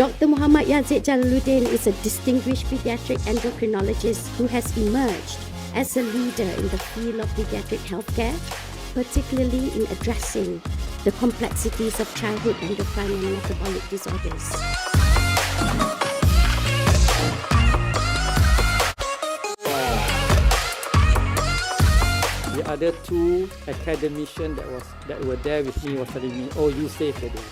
Dr. Muhammad Yazid Jalaludin is a distinguished pediatric endocrinologist who has emerged as a leader in the field of pediatric healthcare, particularly in addressing the complexities of childhood endocrine and metabolic disorders. The other two academicians that were there with me was telling me, "Oh, you save the day."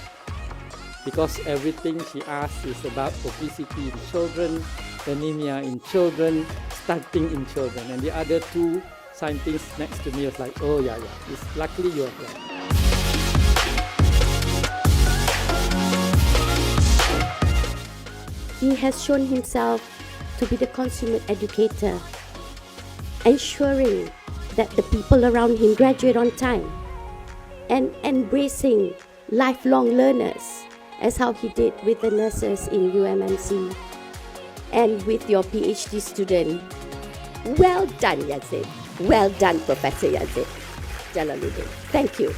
Because everything she asked is about obesity in children, anemia in children, stunting in children. And the other two scientists next to me was like, "Oh yeah, it's luckily you're here." He has shown himself to be the consummate educator, ensuring that the people around him graduate on time and embracing lifelong learners, as how he did with the nurses in UMMC and with your PhD student. Well done, Yazid. Well done, Professor Yazid Jalaluddin. Thank you.